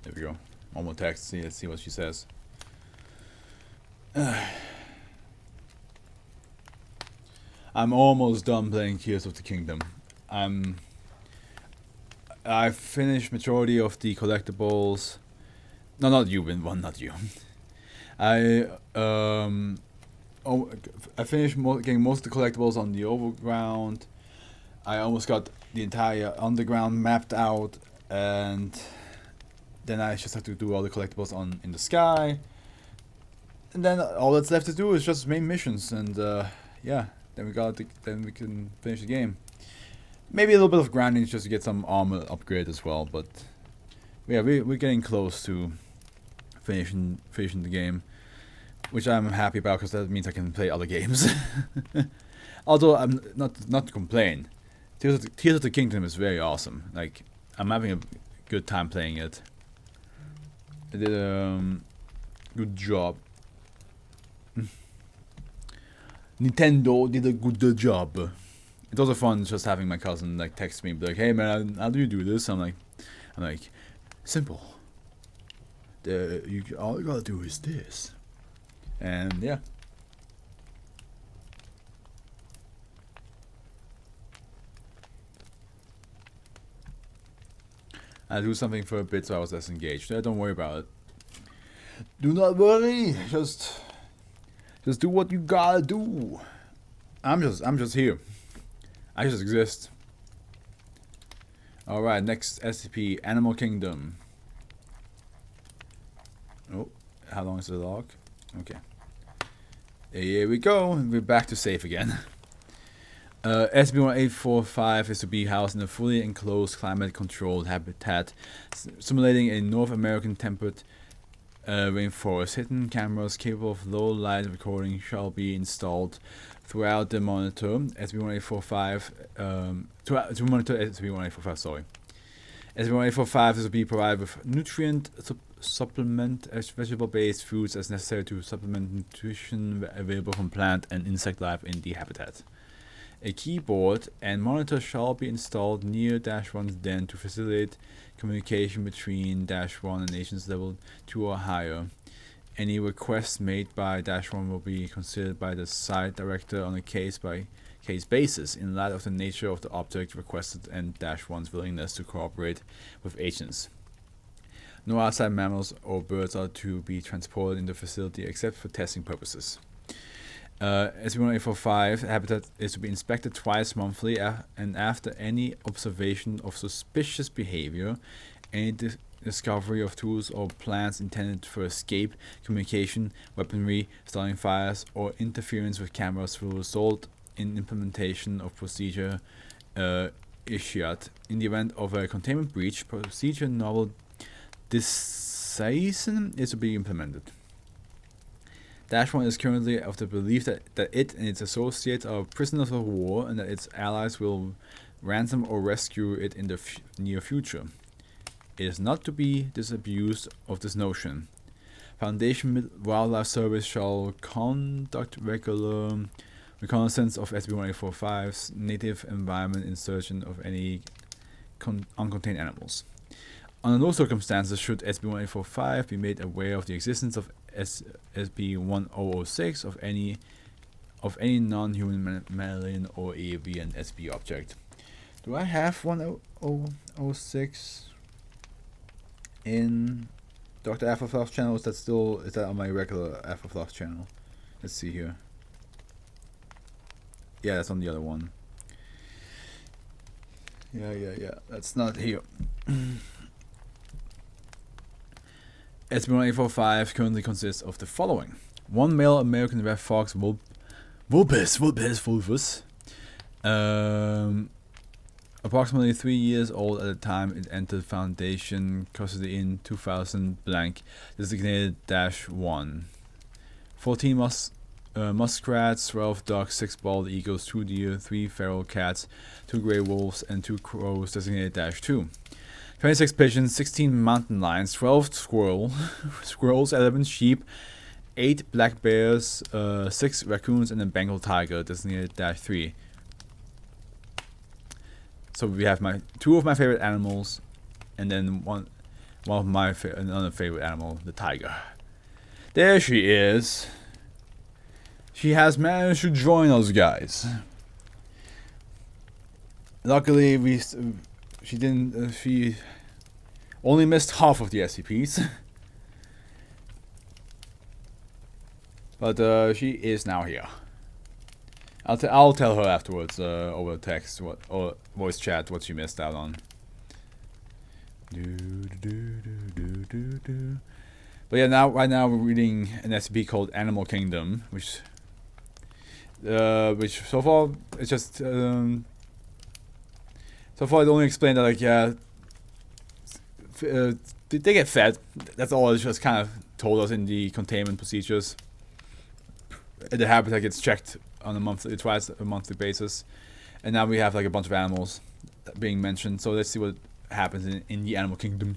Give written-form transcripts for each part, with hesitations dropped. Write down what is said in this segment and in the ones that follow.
There we go. One more text. Let's see what she says. I'm almost done playing Tears of the Kingdom. I finished majority of the collectibles. No, not you, Win1, not you. I finished getting most of the collectibles on the overground. I almost got the entire underground mapped out, and then I just have to do all the collectibles in the sky. And then all that's left to do is just main missions, and yeah, then we can finish the game. Maybe a little bit of grinding just to get some armor upgrade as well, but yeah, we're getting close to finishing the game, which I'm happy about because that means I can play other games. Although I'm not to complain, Tears of the Kingdom is very awesome. Like, I'm having a good time playing it. I did good job. Nintendo did a good job. It's also fun just having my cousin like text me and be like, "Hey man, how do you do this?" I'm like, simple. All you gotta do is this, and yeah. I do something for a bit, so I was less engaged. Don't worry about it. Do not worry. Just do what you gotta do. I'm just here. I just exist. Alright, next SCP, Animal Kingdom. Oh, how long is the log? Okay. Here we go. We're back to safe again. SCP-1845 is to be housed in a fully enclosed, climate-controlled habitat, simulating a North American temperate rainforest. Hidden cameras capable of low-light recording shall be installed throughout the monitor. SCP-1845 to monitor SCP-1845. Sorry. SCP-1845 is to be provided with nutrient supplement vegetable-based foods as necessary to supplement nutrition available from plant and insect life in the habitat. A keyboard and monitor shall be installed near -1's den to facilitate communication between -1 and agents level 2 or higher. Any requests made by -1 will be considered by the site director on a case-by-case basis in light of the nature of the object requested and -1's willingness to cooperate with agents. No outside mammals or birds are to be transported in the facility except for testing purposes. SCP-1845 habitat is to be inspected twice monthly, and after any observation of suspicious behavior, any discovery of tools or plans intended for escape, communication, weaponry, starting fires, or interference with cameras will result in implementation of procedure issued. In the event of a containment breach, procedure novel decision is to be implemented. -1 is currently of the belief that it and its associates are prisoners of war and that its allies will ransom or rescue it in the near future. It is not to be disabused of this notion. Foundation Wildlife Service shall conduct regular reconnaissance of SCP-1845's native environment in search of any uncontained animals. Under no circumstances should SCP-1845 be made aware of the existence of SCP-1006 of any non-human mammalian or avian SCP object. Do I have 1006 in Dr. AfroFluff channel? Is that on my regular AfroFluff channel? Let's see here. Yeah, that's on the other one. Yeah. That's not here. SCP-1845 currently consists of the following: 1 male American red fox vulpes fulvus, approximately 3 years old at the time it entered Foundation custody in 2000 blank, designated -1. 14 muskrats, 12 ducks, 6 bald eagles, 2 deer, 3 feral cats, 2 gray wolves, and 2 crows, designated -2. 26 pigeons, 16 mountain lions, 12 squirrels, 11 sheep, 8 black bears, 6 raccoons, and a Bengal tiger, designated -3. So we have 2 of my favorite animals, and then One of my another favorite animal, the tiger. There she is. She has managed to join us, guys. Luckily, she didn't. She only missed half of the SCPs. But she is now here. I'll tell her afterwards over text or voice chat what she missed out on. But yeah, right now we're reading an SCP called Animal Kingdom, which so far it's just so far it only explained that, like, yeah, they get fed. That's all it's just kind of told us in the containment procedures. The habitat gets checked on twice a monthly basis, and now we have like a bunch of animals being mentioned. So let's see what happens in the Animal Kingdom.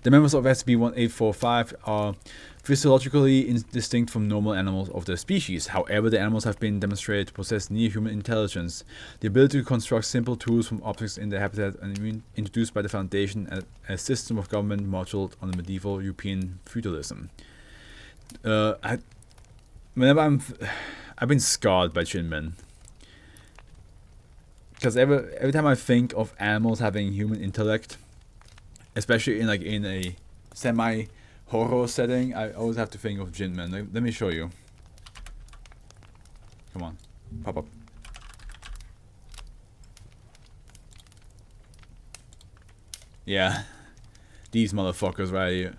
The members of SCP-1845 are physiologically distinct from normal animals of their species. However, the animals have been demonstrated to possess near-human intelligence, the ability to construct simple tools from objects in their habitat, and introduced by the Foundation a system of government modeled on the medieval European feudalism. I've been scarred by Chinmen. Because every time I think of animals having human intellect, especially in a semi-horror setting, I always have to think of Jinmen. Let me show you. Come on, pop up. Yeah, these motherfuckers right here.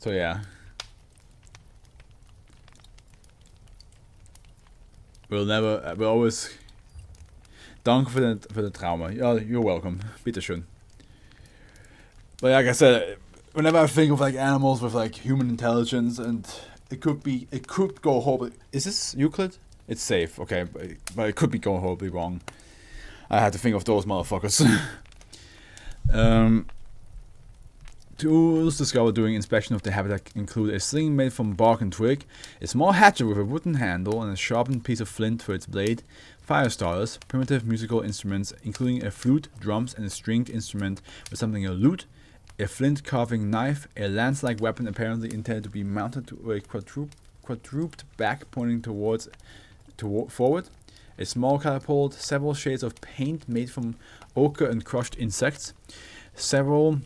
So yeah, we'll always dank for the trauma. Yeah, you're welcome. Bitteschön. But like I said, whenever I think of like animals with like human intelligence, and it could go horribly. Is this Euclid? It's safe, okay, but it could be going horribly wrong. I had to think of those motherfuckers. Tools discovered during inspection of the habitat include a sling made from bark and twig, a small hatchet with a wooden handle and a sharpened piece of flint for its blade, fire starters, primitive musical instruments including a flute, drums, and a stringed instrument resembling a lute, a flint carving knife, a lance-like weapon apparently intended to be mounted to a quadruped back pointing forward, a small catapult, several shades of paint made from ochre and crushed insects, several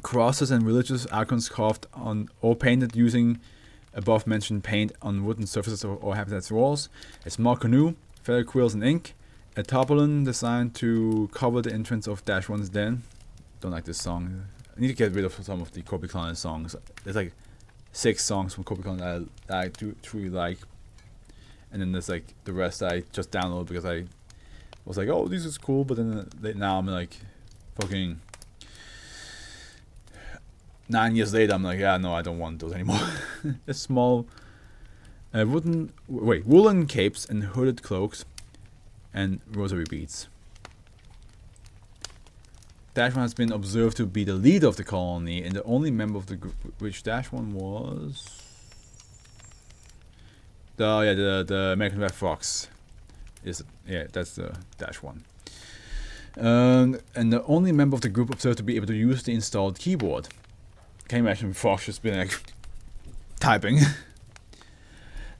crosses and religious icons carved on or painted using above mentioned paint on wooden surfaces or habitat's walls, a small canoe, feather quills and ink, a tarpaulin designed to cover the entrance of -1's den. Don't like this song. I need to get rid of some of the Kobe Clan songs. There's like 6 songs from Kobe Clan that I do truly like, and then there's like the rest I just downloaded because I was like, oh, this is cool, but then now I'm like fucking 9 years later, I'm like, yeah, no, I don't want those anymore. A small woolen capes and hooded cloaks and rosary beads. -1 has been observed to be the leader of the colony and the only member of the group, which -1 was the American Red Fox. That's the -1. And the only member of the group observed to be able to use the installed keyboard. Can you imagine Fox just being like typing?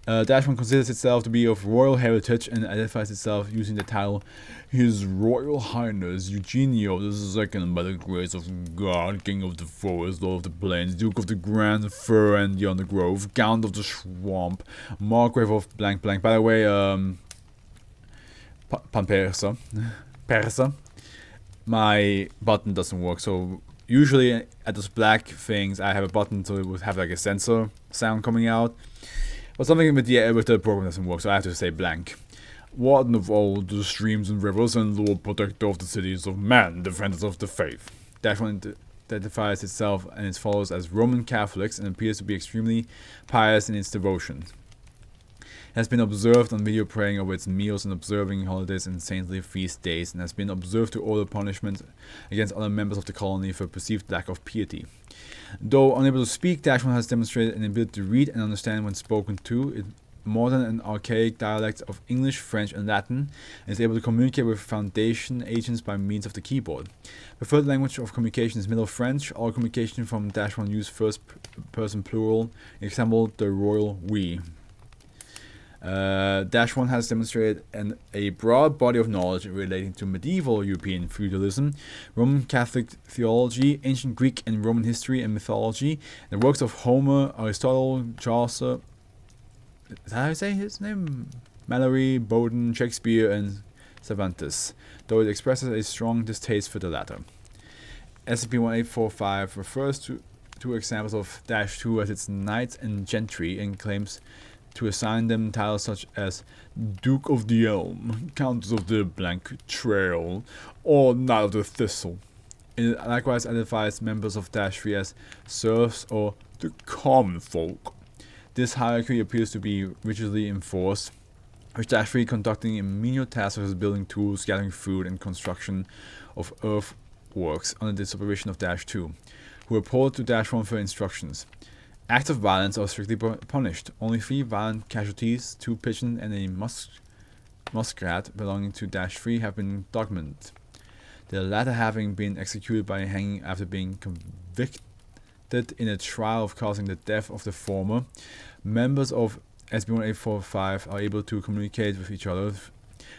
-1 considers itself to be of royal heritage and identifies itself using the title His Royal Highness Eugenio II, by the grace of God, King of the Forest, Lord of the Plains, Duke of the Grand Fir and the Undergrowth, Count of the Swamp, Margrave of blank blank. By the way, Persa, my button doesn't work, so usually at those black things I have a button so it would have like a sensor sound coming out. But something with the program doesn't work, so I have to say blank. Warden of all the streams and rivers and Lord Protector of the cities of man, defenders of the faith. -1 identifies itself and its followers as Roman Catholics and appears to be extremely pious in its devotion. It has been observed on video praying over its meals and observing holidays and saintly feast days, and has been observed to order punishment against other members of the colony for perceived lack of piety. Though unable to speak, -1 has demonstrated an ability to read and understand when spoken to. It modern and archaic dialects of English, French, and Latin, and is able to communicate with Foundation agents by means of the keyboard. Preferred language of communication is Middle French. All communication from -1 use first-person plural. Example, the royal we. -1 has demonstrated a broad body of knowledge relating to medieval European feudalism, Roman Catholic theology, ancient Greek and Roman history and mythology, and the works of Homer, Aristotle, Chaucer. Is that how I say his name? Mallory, Bowden, Shakespeare, and Cervantes, though it expresses a strong distaste for the latter. SCP-1845 refers to two examples of -2 as its knights and gentry and claims to assign them titles such as Duke of the Elm, Countess of the Blank Trail, or Knight of the Thistle. It likewise identifies members of -3 as serfs or the common folk. This hierarchy appears to be rigidly enforced, with -3 conducting menial tasks such as building tools, gathering food, and construction of earthworks under the supervision of -2, who report to -1 for instructions. Acts of violence are strictly punished. Only 3 violent casualties, 2 pigeons, and a muskrat belonging to -3 have been documented, the latter having been executed by hanging after being convicted in a trial of causing the death of the former. Members of SCP-1845 are able to communicate with each other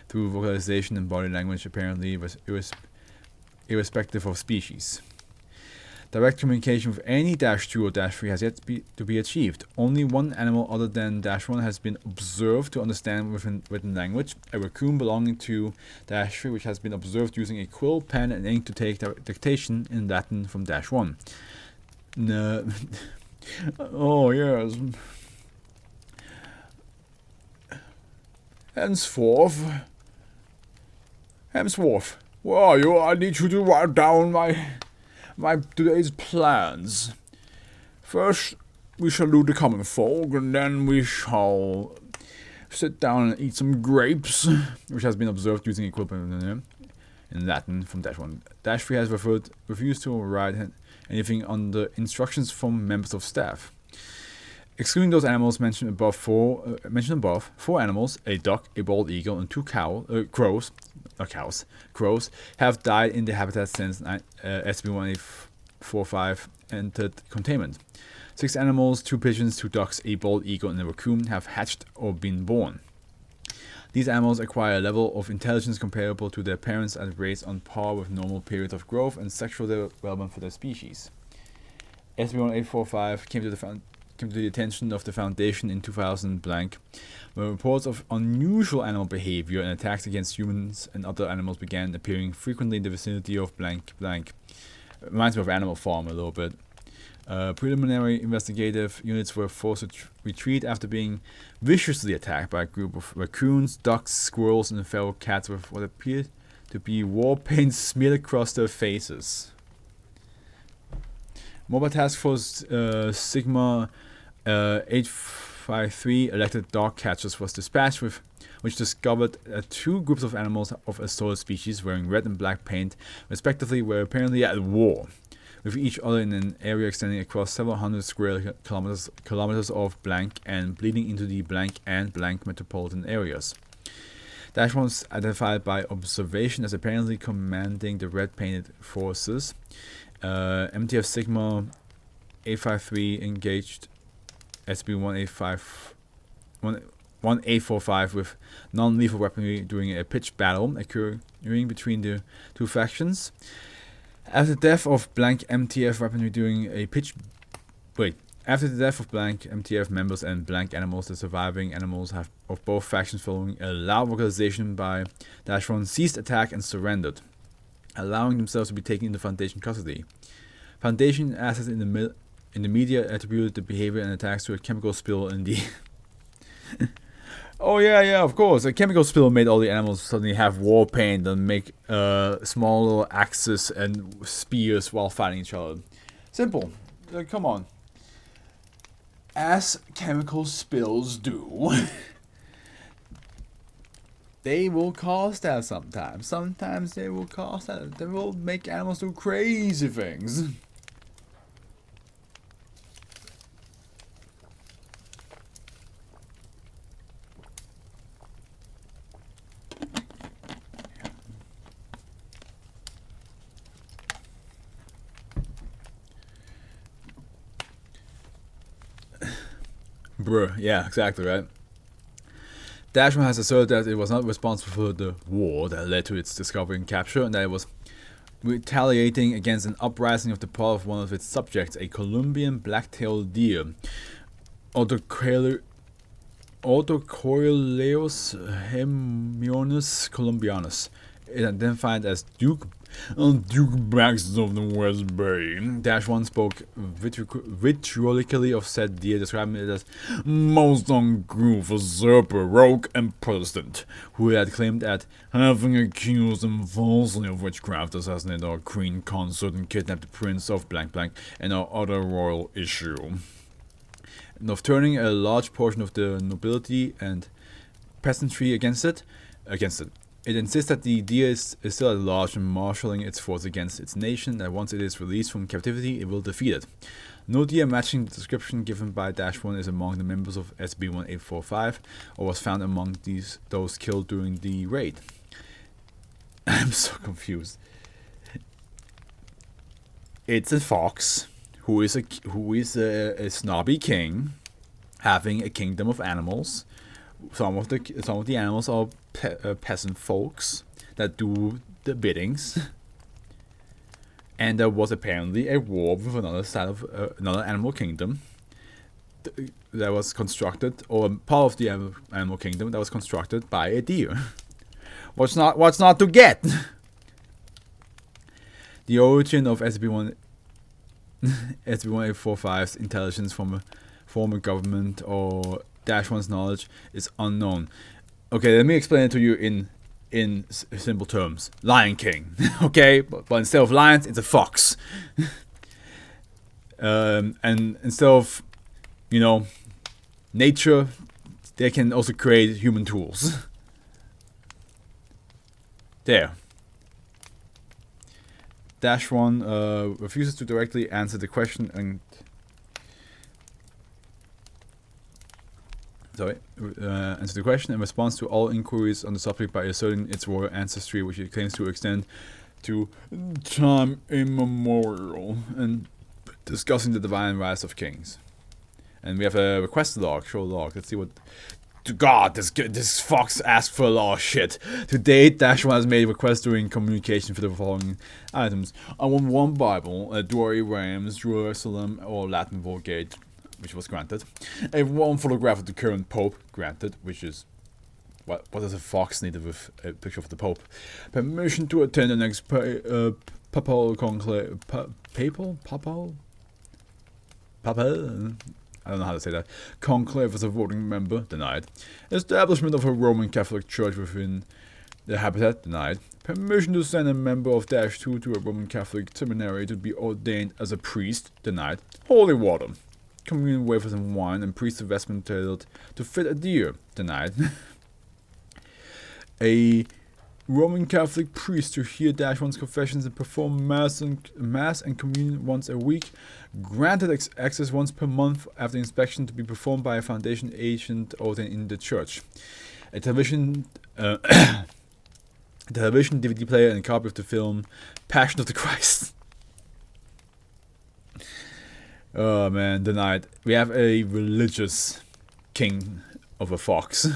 through vocalization and body language, apparently irrespective of species. Direct communication with any -2 or -3 has yet to be achieved. Only one animal other than -1 has been observed to understand written language, a raccoon belonging to -3, which has been observed using a quill, pen, and ink to take dictation in Latin from -1. No. Oh, yes. Henceforth, where are you? I need you to write down my today's plans. First, we shall do the common folk, and then we shall sit down and eat some grapes, which has been observed using equivalent in Latin from -1. -3 has refused to write anything under instructions from members of staff. Excluding those animals mentioned above, 4 animals, a duck, a bald eagle, and 2 crows, have died in the habitat since SCP-1845 entered containment. 6 animals, 2 pigeons, 2 ducks, a bald eagle, and a raccoon have hatched or been born. These animals acquire a level of intelligence comparable to their parents at rates on par with normal periods of growth and sexual development for their species. SCP-1845 came to the attention of the Foundation in 2000 blank, where reports of unusual animal behavior and attacks against humans and other animals began appearing frequently in the vicinity of blank blank. Reminds me of Animal Farm a little bit. Preliminary investigative units were forced to retreat after being viciously attacked by a group of raccoons, ducks, squirrels, and feral cats with what appeared to be war paint smeared across their faces. Mobile Task Force Sigma 853 elected dog catchers was dispatched, which discovered 2 groups of animals of assorted species wearing red and black paint, respectively, were apparently at war with each other in an area extending across several hundred square kilometers of blank and bleeding into the blank and blank metropolitan areas. -1 was identified by observation as apparently commanding the red painted forces. MTF Sigma 853 engaged SCP-1845 with non-lethal weaponry during a pitched battle occurring between the 2 factions. After the death of blank MTF weaponry during a after the death of blank MTF members and blank animals, the surviving animals of both factions, following a loud vocalization by -1, ceased attack and surrendered, allowing themselves to be taken into Foundation custody. Foundation assets in the media attributed the behavior and attacks to a chemical spill in the Oh yeah, of course. A chemical spill made all the animals suddenly have war paint and make small little axes and spears while fighting each other. Simple. Come on. As chemical spills do. They will cause that sometimes. Sometimes they will cause that. They will make animals do crazy things. Bruh, yeah, exactly, right? Dash 1 has asserted that it was not responsible for the war that led to its discovery and capture, and that it was retaliating against an uprising of the part of one of its subjects, a Colombian black-tailed deer, Autocoileus hemionus columbianus. It identified as Duke Braxton of the West Bay. Dash 1 spoke vitriolically of said deer, describing it as most uncouth, usurper, rogue, and Protestant, who had claimed that having accused him falsely of witchcraft, assassinated our queen consort, and kidnapped the prince of blank blank and our other royal issue, and of turning a large portion of the nobility and peasantry against it. It insists that the deer is still at large and marshalling its force against its nation, that once it is released from captivity, it will defeat it. No deer matching the description given by Dash 1 is among the members of SCP-1845, or was found among those killed during the raid. I'm so confused. It's a fox who is a snobby king, having a kingdom of animals. Some of the animals are peasant folks that do the biddings, and there was apparently a war with another side of another animal kingdom that was constructed, or part of the animal kingdom that was constructed by a deer. What's not to get? The origin of SCP-1845's intelligence from a former government or Dash 1's knowledge is unknown. Okay, let me explain it to you in simple terms. Lion King. Okay, but instead of lions, it's a fox. And instead of, nature, they can also create human tools. There. Dash 1 refuses to directly answer the question and answer the question in response to all inquiries on the subject by asserting its royal ancestry, which it claims to extend to time immemorial, and discussing the divine rights of kings. And we have a request log, show log. Let's see what. To God, this fox asked for a lot of shit. To date, Dash 1 has made requests during communication for the following items. I want one Bible, a Dory Rams, Jerusalem, or Latin Vulgate, which was granted. One photograph of the current Pope, granted, which is... What does a fox need with a picture of the Pope? Permission to attend the next papal conclave... Papal? I don't know how to say that. Conclave as a voting member, denied. Establishment of a Roman Catholic Church within the habitat, denied. Permission to send a member of Dash 2 to a Roman Catholic seminary to be ordained as a priest, denied. Holy water. Communion wafers and wine and priest vestment tailored to fit a deer, denied. A Roman Catholic priest to hear Dash 1's confessions and perform mass and communion once a week, granted access once per month after inspection to be performed by a foundation agent ordained in the church. A television DVD player and a copy of the film Passion of the Christ. Oh man, denied. We have a religious king of a fox.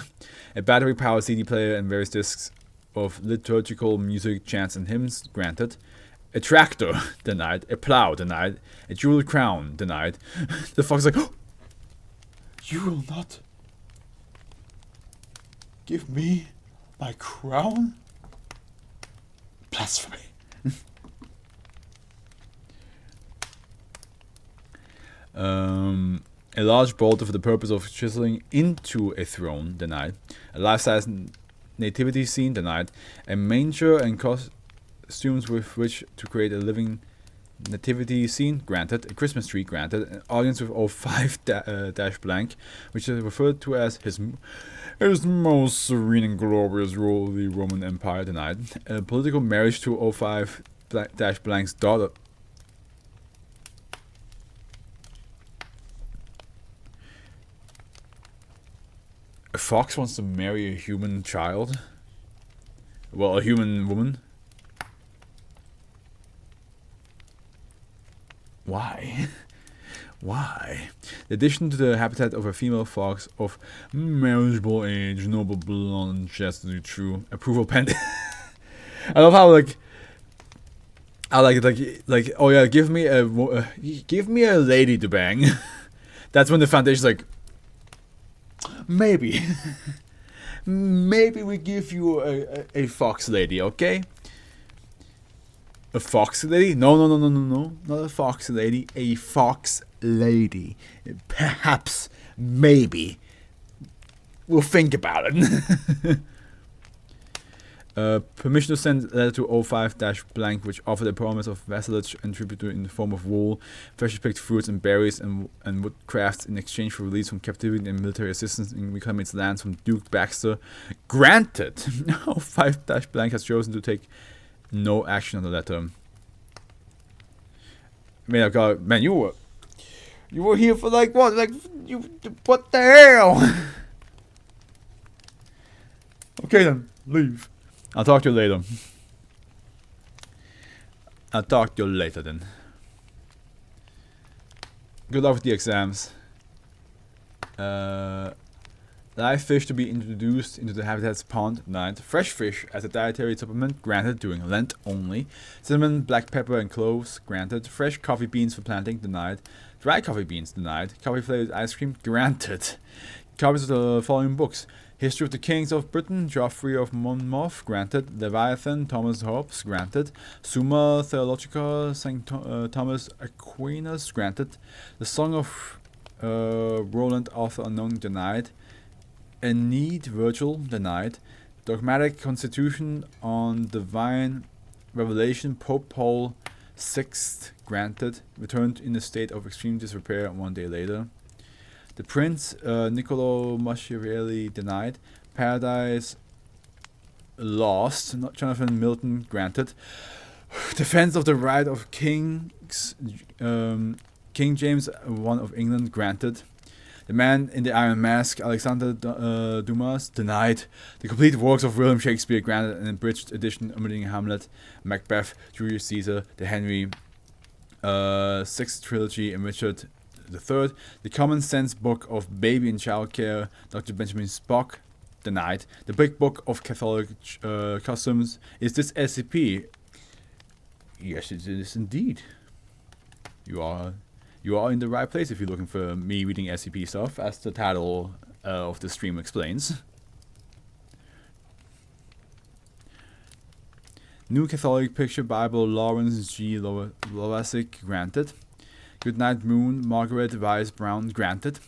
A battery-powered CD player and various discs of liturgical music, chants, and hymns, granted. A tractor, denied. A plow, denied. A jeweled crown, denied. The fox is like, oh, you will not give me my crown? Blasphemy. A large boulder for the purpose of chiseling into a throne, denied. A life-size nativity scene, denied. A manger and costumes with which to create a living nativity scene, granted. A Christmas tree, granted. An audience with O5 dash blank, which is referred to as his most serene and glorious rule of the Roman Empire, denied. A political marriage to O5 dash blank's daughter. A fox wants to marry a human child? Well, a human woman? Why? Why? The addition to the habitat of a female fox of marriageable age, noble blonde, chastity, true approval pending. I love how I like it like oh yeah, give me a lady to bang. That's when the foundation's like, maybe maybe we give you a fox lady, okay? A fox lady? No, not a fox lady. A fox lady. Perhaps, maybe. We'll think about it. Permission to send letter to 05-blank, which offered a promise of vassalage and tribute in the form of wool, freshly picked fruits and berries, and woodcrafts in exchange for release from captivity and military assistance in reclaiming its lands from Duke Baxter. Granted. 05-blank has chosen to take no action on the letter. I mean, God, man, you were here for like what? Like what the hell? Okay then, leave. I'll talk to you later. I'll talk to you later then. Good luck with the exams. Live fish to be introduced into the habitat's pond night. Fresh fish as a dietary supplement granted during Lent only. Cinnamon, black pepper and cloves granted. Fresh coffee beans for planting denied. Dry coffee beans denied. Coffee flavored ice cream granted. Copies of the following books: History of the Kings of Britain, Geoffrey of Monmouth granted. Leviathan, Thomas Hobbes granted. Summa Theologica, St. Thomas Aquinas granted. The Song of Roland, author unknown denied. Aeneid, Virgil denied. Dogmatic Constitution on Divine Revelation, Pope Paul VI granted. Returned in a state of extreme disrepair 1 day later. The Prince, Niccolo Machiavelli denied. Paradise Lost, Jonathan Milton granted. Defense of the Right of Kings, King James I of England granted. The Man in the Iron Mask, Alexander Dumas denied. The complete works of William Shakespeare granted, an abridged edition omitting Hamlet, Macbeth, Julius Caesar, the Henry Sixth Trilogy, and Richard III. The Common Sense Book of Baby and Child Care, Dr. Benjamin Spock denied. The Big Book of Catholic Customs. Is this SCP? Yes, it is indeed. You are in the right place if you're looking for me reading SCP stuff, as the title of the stream explains. New Catholic Picture Bible, Lawrence G. Loasic granted. Goodnight Moon, Margaret Wise Brown granted.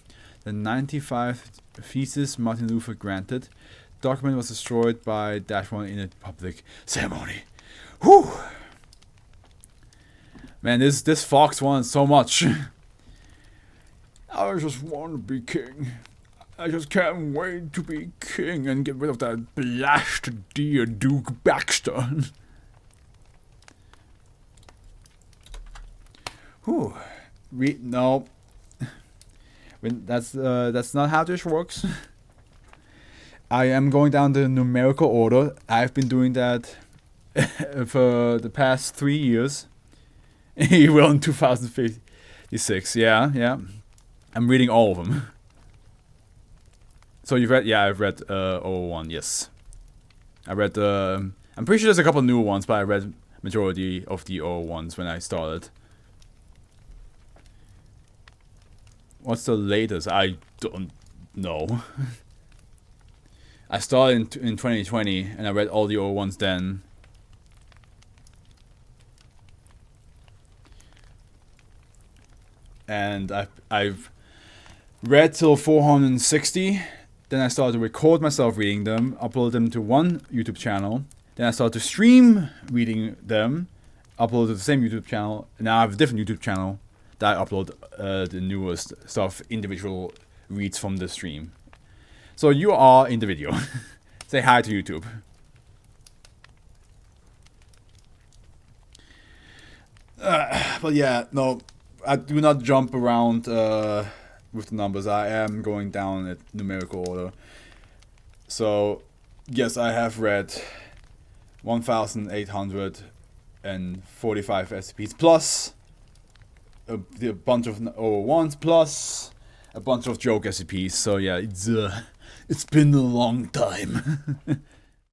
The 95 Thesis, Martin Luther granted. Document was destroyed by -1 in a public ceremony. Whew! Man, this fox wants so much. I just want to be king. I just can't wait to be king and get rid of that blasted dear Duke Baxter. Whew. No. That's not how this works. I am going down the numerical order. I've been doing that for the past 3 years. He will in 2056. Yeah. I'm reading all of them. So you've read? Yeah, I've read 001. Yes, I read the. I'm pretty sure there's a couple new ones, but I read majority of the 001s when I started. What's the latest? I don't know. I started in 2020, and I read all the 001s then. And I've read till 460. Then I started to record myself reading them, upload them to one YouTube channel. Then I started to stream reading them, upload to the same YouTube channel. And now I have a different YouTube channel that I upload the newest stuff, individual reads from the stream. So you are in the video. Say hi to YouTube. But yeah, no, I do not jump around with the numbers. I am going down at numerical order. So, yes, I have read 1,845 SCPs plus a bunch of 001s plus a bunch of joke SCPs. So yeah, it's been a long time.